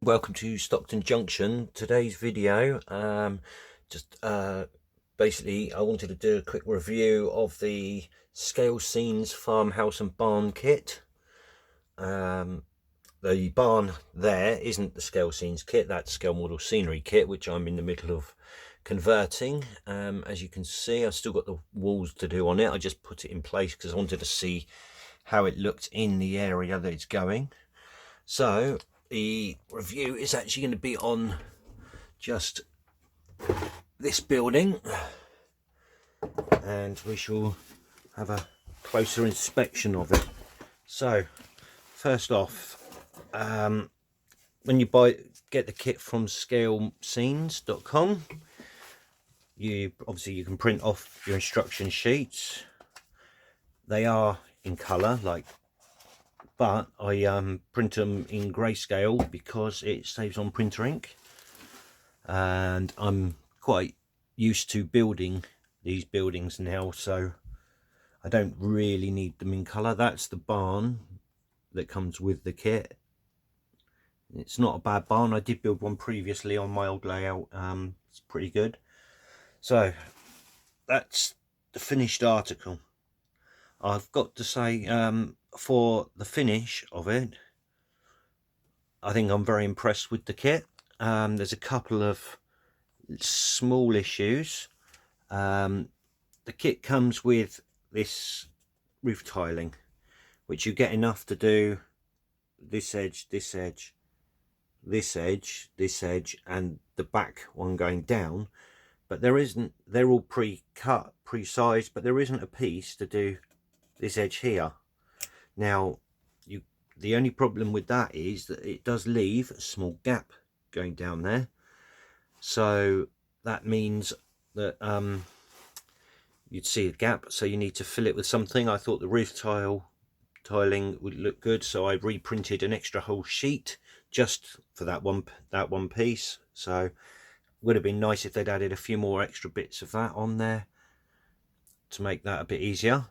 Welcome to Stockton Junction. Today's video, basically I wanted to do a quick review of the Scale Scenes farmhouse and barn kit. The barn there isn't the Scale Scenes kit, that's Scale Model Scenery kit, which I'm in the middle of converting. As you can see, I've still got the walls to do on it. I just put it in place because I wanted to see how it looked in the area that it's going. So the review is actually going to be on just this building, and we shall have a closer inspection of it. So first off, when you get the kit from scalescenes.com, you can print off your instruction sheets. They are in color, but I print them in grayscale because it saves on printer ink, and I'm quite used to building these buildings now, so I don't really need them in color. That's the barn that comes with the kit. It's not a bad barn. I did build one previously on my old layout. It's pretty good. So that's the finished article. I've got to say, for the finish of it, I think I'm very impressed with the kit. There's a couple of small issues. The kit comes with this roof tiling, which you get enough to do this edge, this edge, this edge, this edge, and the back one going down, but there isn't, they're all pre-cut, pre-sized, but there isn't a piece to do this edge here. Now, the only problem with that is that it does leave a small gap going down there, so that means that you'd see a gap, so you need to fill it with something. I thought the roof tiling would look good, so I reprinted an extra whole sheet just for that one piece. So it would have been nice if they'd added a few more extra bits of that on there to make that a bit easier.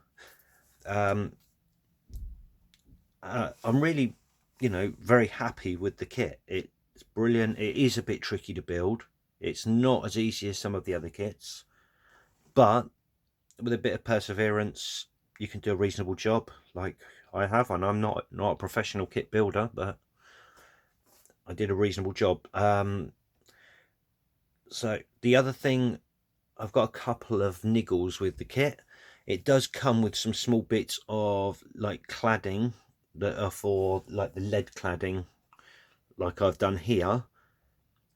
I'm really, very happy with the kit. It's brilliant. It is a bit tricky to build. It's not as easy as some of the other kits, but with a bit of perseverance you can do a reasonable job, like I have. And I'm not a professional kit builder, but I did a reasonable job. So the other thing, I've got a couple of niggles with the kit. It does come with some small bits of cladding that are for the lead cladding, like I've done here,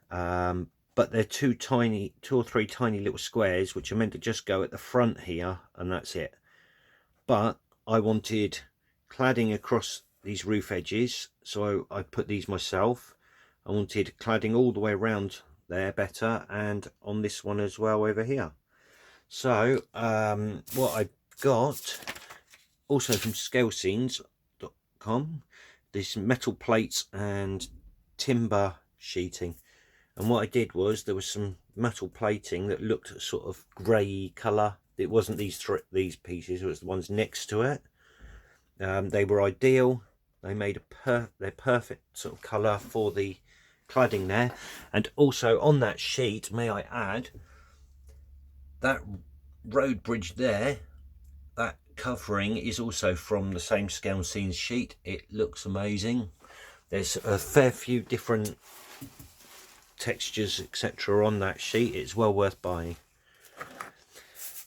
but they're two or three tiny little squares which are meant to just go at the front here, and that's it. But I wanted cladding across these roof edges, so I put these myself. I wanted cladding all the way around there better, and on this one as well over here. So what I got also from scalescenes.com, these metal plates and timber sheeting. And what I did was, there was some metal plating that looked sort of grey colour. It wasn't these pieces, it was the ones next to it. They were ideal. They made their perfect sort of colour for the cladding there. And also on that sheet, may I add, that road bridge there, that covering is also from the same Scale Scenes sheet. It looks amazing. There's a fair few different textures etc on that sheet. It's well worth buying.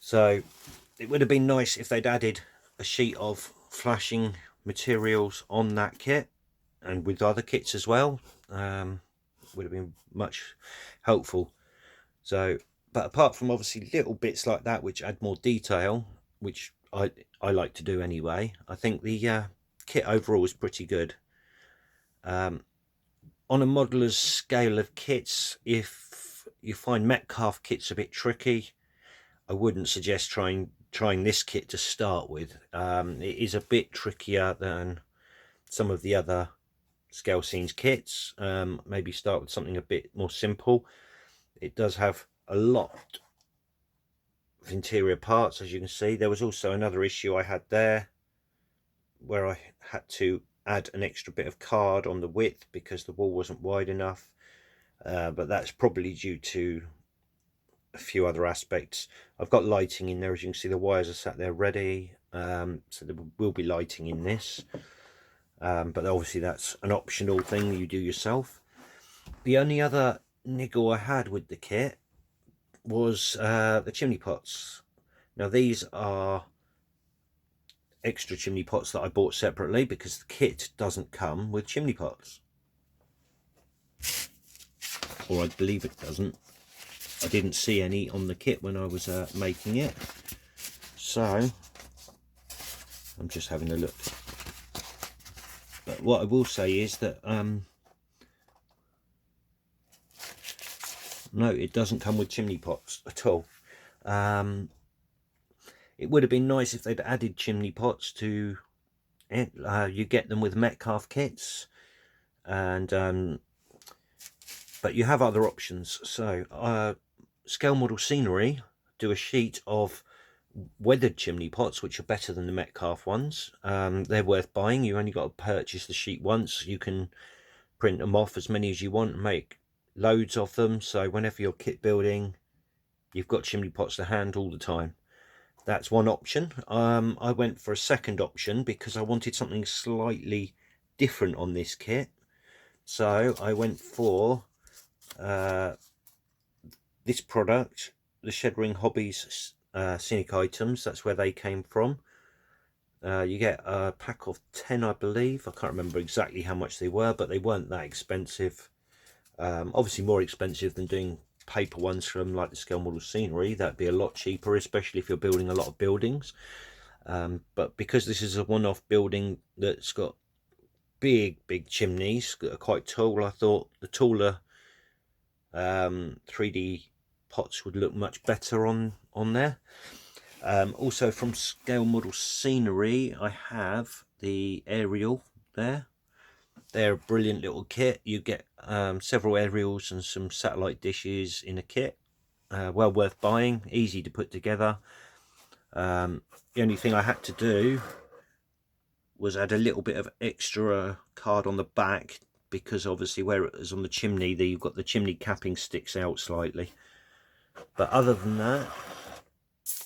So it would have been nice if they'd added a sheet of flashing materials on that kit, and with other kits as well. Would have been much helpful. So, but apart from obviously little bits like that which add more detail, which I like to do anyway, I think the kit overall is pretty good. On a modeler's scale of kits, if you find Metcalf kits a bit tricky, I wouldn't suggest trying this kit to start with. It is a bit trickier than some of the other Scale Scenes kits. Maybe start with something a bit more simple. It does have a lot of interior parts, as you can see. There was also another issue I had there where I had to add an extra bit of card on the width because the wall wasn't wide enough, but that's probably due to a few other aspects. I've got lighting in there, as you can see the wires are sat there ready, so there will be lighting in this, but obviously that's an optional thing you do yourself. The only other niggle I had with the kit was the chimney pots. Now these are extra chimney pots that I bought separately because the kit doesn't come with chimney pots, or I believe it doesn't. I didn't see any on the kit when I was making it, so I'm just having a look. But what I will say is that no, it doesn't come with chimney pots at all. It would have been nice if they'd added chimney pots to it. You get them with Metcalf kits, and but you have other options. So Scale Model Scenery do a sheet of weathered chimney pots, which are better than the Metcalf ones. They're worth buying. You only got to purchase the sheet once. You can print them off as many as you want and make loads of them, so whenever you're kit building you've got chimney pots to hand all the time. That's one option. I went for a second option because I wanted something slightly different on this kit, so I went for this product, the Shed Ring Hobbies Scenic Items. That's where they came from. You get a pack of 10, I believe. I can't remember exactly how much they were, but they weren't that expensive. Obviously more expensive than doing paper ones from like the Scale Model Scenery. That'd be a lot cheaper, especially if you're building a lot of buildings. But because this is a one-off building that's got big chimneys that are quite tall, I thought the taller 3D pots would look much better on there. Also from Scale Model Scenery I have the aerial there. They're a brilliant little kit. You get several aerials and some satellite dishes in a kit. Well worth buying, easy to put together. The only thing I had to do was add a little bit of extra card on the back, because obviously where it was on the chimney there, you've got the chimney capping sticks out slightly. But other than that,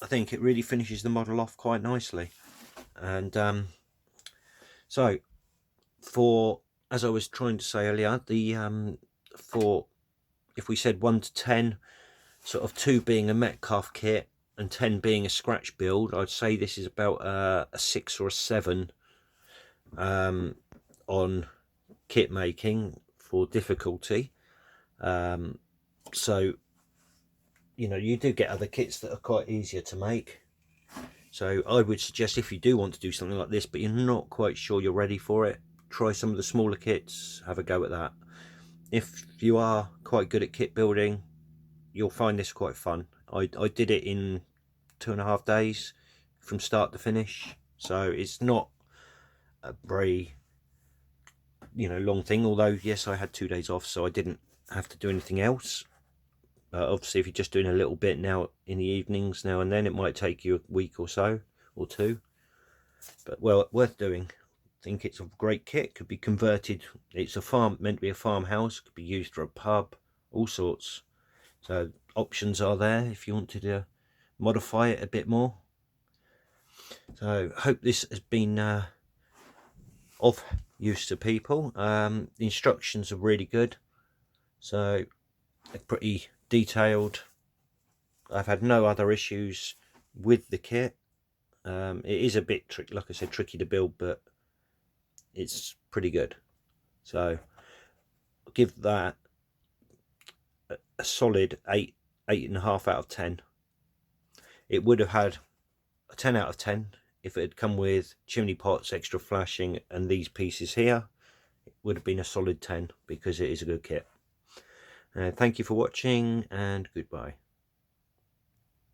I think it really finishes the model off quite nicely. And so for, as I was trying to say earlier, the for, if we said 1 to 10, sort of 2 being a Metcalf kit and 10 being a scratch build, I'd say this is about a 6 or a 7 on kit making for difficulty. So you know, you do get other kits that are quite easier to make, so I would suggest, if you do want to do something like this but you're not quite sure you're ready for it, try some of the smaller kits, have a go at that. If you are quite good at kit building, you'll find this quite fun. I did it in 2.5 days from start to finish, so it's not a very, you know, long thing. Although yes, I had 2 days off, so I didn't have to do anything else. Obviously if you're just doing a little bit now in the evenings now and then, it might take you a week or so, or 2, but well, worth doing. I think it's a great kit. Could be converted, it's a farm, meant to be a farmhouse, could be used for a pub, all sorts. So options are there if you wanted to modify it a bit more. So hope this has been of use to people. The instructions are really good, so they're pretty detailed. I've had no other issues with the kit. It is a bit tricky, like I said, tricky to build, but it's pretty good. So I'll give that a solid 8.5 out of 10. It would have had a 10 out of 10 if it had come with chimney pots, extra flashing, and these pieces here. It would have been a solid 10 because it is a good kit. Thank you for watching, and goodbye.